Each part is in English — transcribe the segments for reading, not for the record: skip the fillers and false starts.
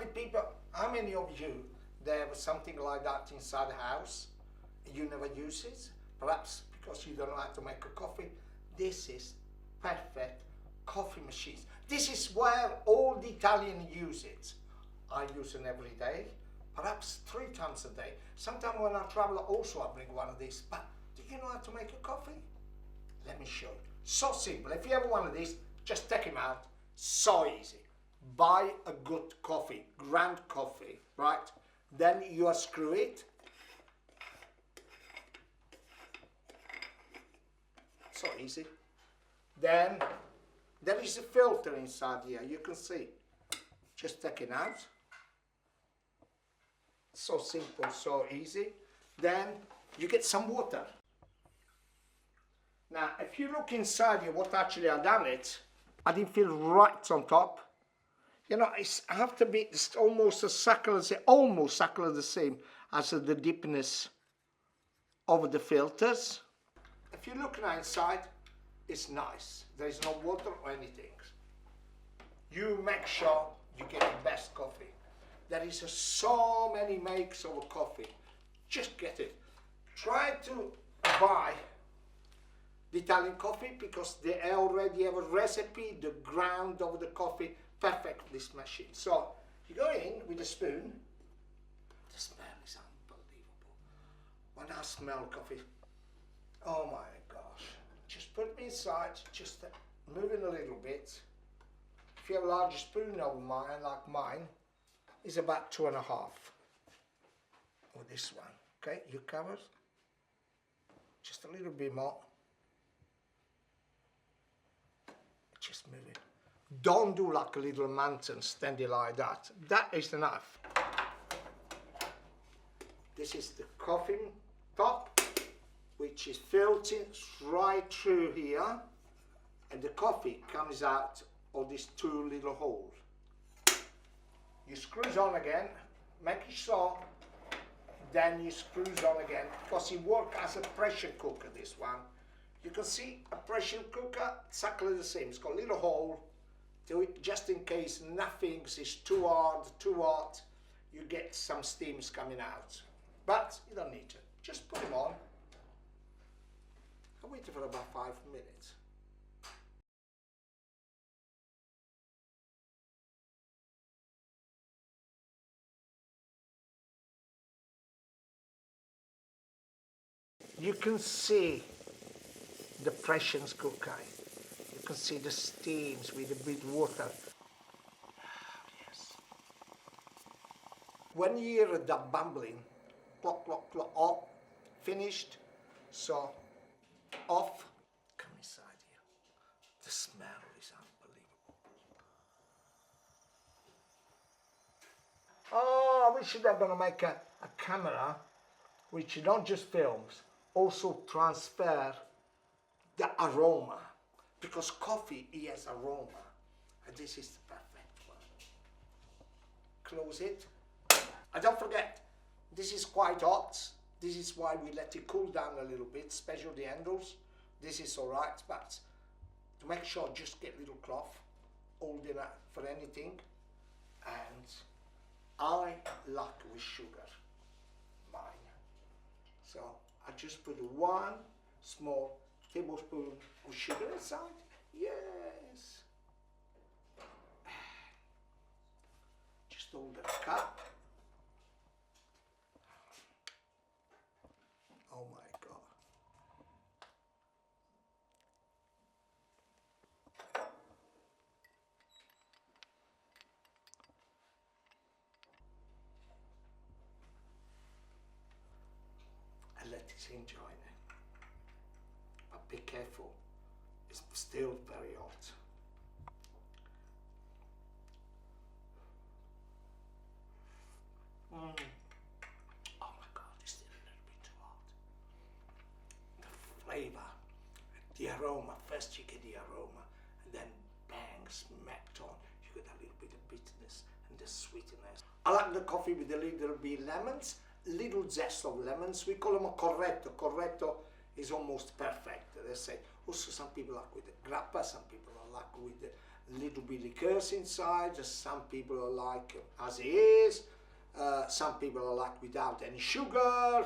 elderly people, how many of you, there was something like that inside the house, you never use it? Perhaps because you don't know how to make a coffee. This is perfect coffee machines. This is where all the Italians use it. I use it every day, perhaps 3 times a day. Sometimes when I travel also I bring one of these. But do you know how to make a coffee? Let me show you. So simple. If you have one of these, just take him out. So easy. Buy a good coffee, ground coffee, right? Then you unscrew it. So easy. Then there is a filter inside here, you can see. Just take it out. So simple, so easy. Then you get some water. Now, if you look inside here, what actually I done it, I didn't feel right on top. You know, it's have to be almost exactly the same as the deepness of the filters. If you look now inside, it's nice. There is no water or anything. You make sure you get the best coffee. There is so many makes of coffee. Just get it. Try to buy the Italian coffee because they already have a recipe, the ground of the coffee, perfect this machine. So you go in with a spoon. The smell is unbelievable. When I smell coffee, oh my gosh. Just put it inside, just move it a little bit. If you have a larger spoon of mine, like mine, it's about 2.5. Or this one, okay, you cover. Just a little bit more. Just move it. Don't do like a little mountain standing like that. That is enough. This is the coffee top, which is filtered right through here, and the coffee comes out of these 2 little holes. You screw it on again, make it so, then you screw it on again, because it works as a pressure cooker, this one. You can see a pressure cooker, exactly the same. It's got a little hole, to it, just in case nothing is too hard, too hot, you get some steams coming out. But you don't need to. Just put them on. I waited for about 5 minutes. You can see the pressure cooker. You can see the steams with a bit water. Yes. When you hear that bubbling, clock, clock, clock, off, finished, so off, come inside here. The smell is unbelievable. Oh, I wish they're gonna make a camera which not just films, also transfer the aroma, because coffee has aroma, and this is the perfect one. Close it. And don't forget, this is quite hot. This is why we let it cool down a little bit, especially the handles. This is all right, but to make sure, just get little cloth holding it for anything. And I like with sugar, mine. So I just put 1 small tablespoon of sugar inside. Yes. Just hold the cup. Oh my God. And let it enjoy it. But be careful, it's still very hot. Oh my God, it's still a little bit too hot. The flavor, the aroma, first you get the aroma, and then bang, smacked on, you get a little bit of bitterness and the sweetness. I like the coffee with a little bit lemons, little zest of lemons. We call them a corretto. Corretto is almost perfect, they say. Also some people like with the grappa, some people like with the little bit liqueurs inside. Some people like as it is. Some people like without any sugar,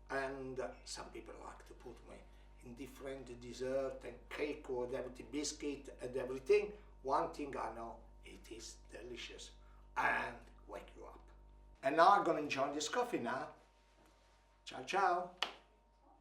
and some people like to put me in different dessert and cake or everything, biscuit and everything. One thing I know, it is delicious and wake you up. And now I'm gonna enjoy this coffee now. Ciao, ciao.